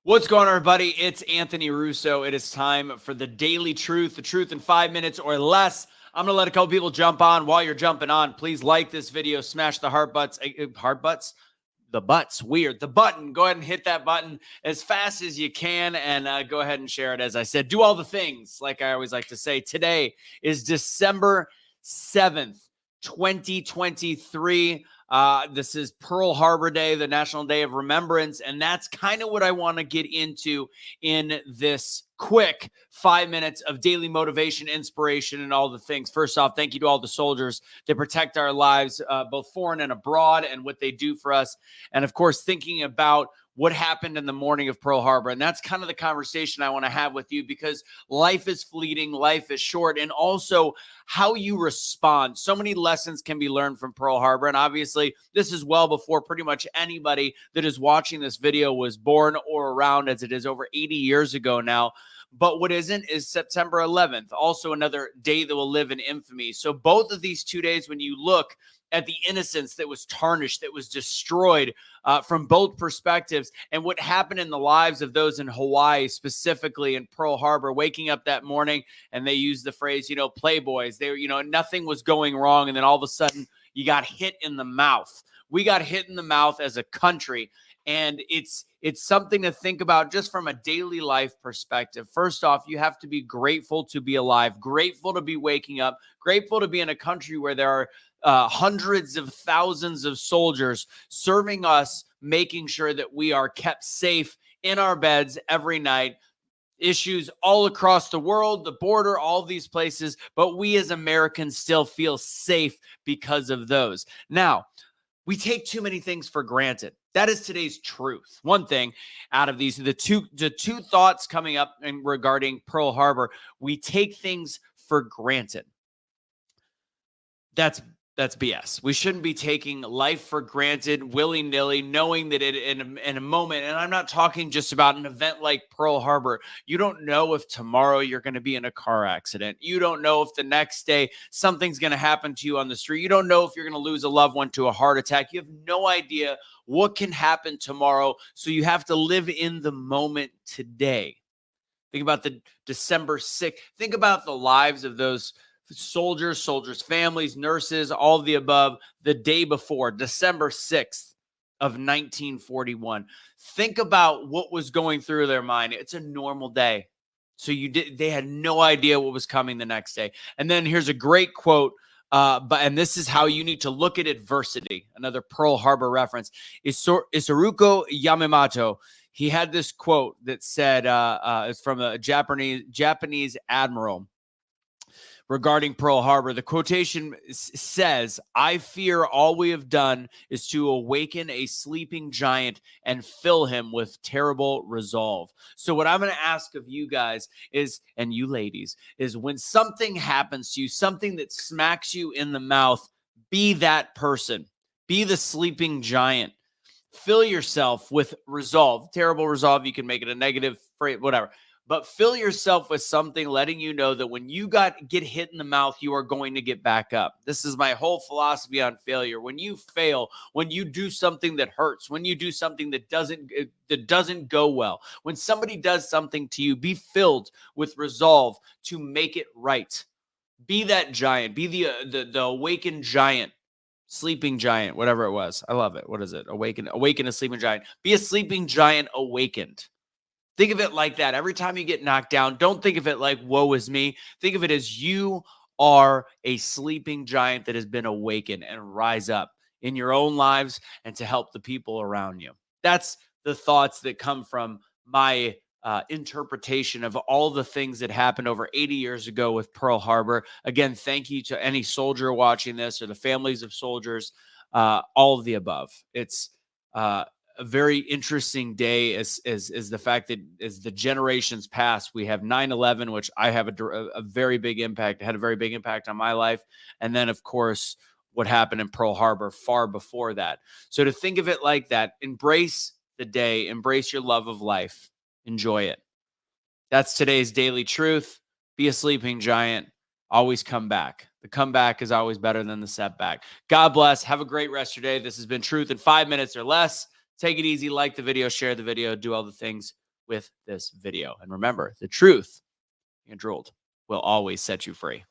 What's going on, everybody? It's Anthony Russo. It is time for the Daily Truth, the truth in 5 minutes or less. I'm going to let a couple people jump on. While you're jumping on, please like this video, smash the heart butts. Heart butts? The butts, weird. The button. Go ahead and hit that button as fast as you can and go ahead and share it. As I said, do all the things, like I always like to say. Today is December 7th, 2023. This is Pearl Harbor Day, the National Day of Remembrance, and that's kind of what I want to get into in this quick 5 minutes of daily motivation, inspiration, and all the things. First off, thank you to all the soldiers that protect our lives, both foreign and abroad, and what they do for us. And of course, thinking about what happened in the morning of Pearl Harbor. And that's kind of the conversation I want to have with you, because life is fleeting, life is short, and also how you respond. So many lessons can be learned from Pearl Harbor. And obviously, this is well before pretty much anybody that is watching this video was born or around, as it is over 80 years ago now. But what isn't is September 11th, also another day that will live in infamy. So both of these 2 days, when you look at the innocence that was tarnished, that was destroyed from both perspectives, and what happened in the lives of those in Hawaii, specifically in Pearl Harbor, waking up that morning, and they used the phrase, playboys. They were, nothing was going wrong. And then all of a sudden you got hit in the mouth. We got hit in the mouth as a country. And it's something to think about just from a daily life perspective. First off, you have to be grateful to be alive, grateful to be waking up, grateful to be in a country where there are hundreds of thousands of soldiers serving us, making sure that we are kept safe in our beds every night. Issues all across the world, the border, all these places, but we as Americans still feel safe because of those. Now, we take too many things for granted. That is today's truth. One thing out of these, the two thoughts coming up regarding Pearl Harbor, we take things for granted. That's BS. We shouldn't be taking life for granted willy-nilly, knowing that in a moment, and I'm not talking just about an event like Pearl Harbor. You don't know if tomorrow you're going to be in a car accident. You don't know if the next day something's going to happen to you on the street. You don't know if you're going to lose a loved one to a heart attack. You have no idea what can happen tomorrow. So you have to live in the moment today. Think about the December 6th. Think about the lives of those soldiers, families, nurses, all of the above, the day before, December 6th of 1941. Think about what was going through their mind. It's a normal day. So they had no idea what was coming the next day. And then here's a great quote, and this is how you need to look at adversity. Another Pearl Harbor reference. Isoroku Yamamoto. He had this quote that said, it's from a Japanese admiral regarding Pearl Harbor. The quotation says, "I fear all we have done is to awaken a sleeping giant and fill him with terrible resolve." So what I'm going to ask of you guys is, and you ladies, is when something happens to you, something that smacks you in the mouth, be that person. Be the sleeping giant. Fill yourself with resolve. Terrible resolve, you can make it a negative phrase, whatever. But fill yourself with something letting you know that when you get hit in the mouth, you are going to get back up. This is my whole philosophy on failure. When you fail, when you do something that hurts, when you do something that doesn't go well, when somebody does something to you, be filled with resolve to make it right. Be that giant. Be the awakened giant. Sleeping giant, whatever it was. I love it. What is it? Awaken a sleeping giant. Be a sleeping giant awakened. Think of it like that. Every time you get knocked down, don't think of it like, woe is me. Think of it as you are a sleeping giant that has been awakened, and rise up in your own lives and to help the people around you. That's the thoughts that come from my interpretation of all the things that happened over 80 years ago with Pearl Harbor. Again, thank you to any soldier watching this or the families of soldiers, all of the above. It's a very interesting day is the fact that as the generations pass, we have 9/11, which I have a very big impact, had a very big impact on my life. And then, of course, what happened in Pearl Harbor far before that. So to think of it like that, embrace the day, embrace your love of life, enjoy it. That's today's daily truth. Be a sleeping giant. Always come back. The comeback is always better than the setback. God bless. Have a great rest of your day. This has been Truth in 5 minutes or less. Take it easy. Like the video, share the video, do all the things. with this video. And remember, the truth, and drooled, will always set you free.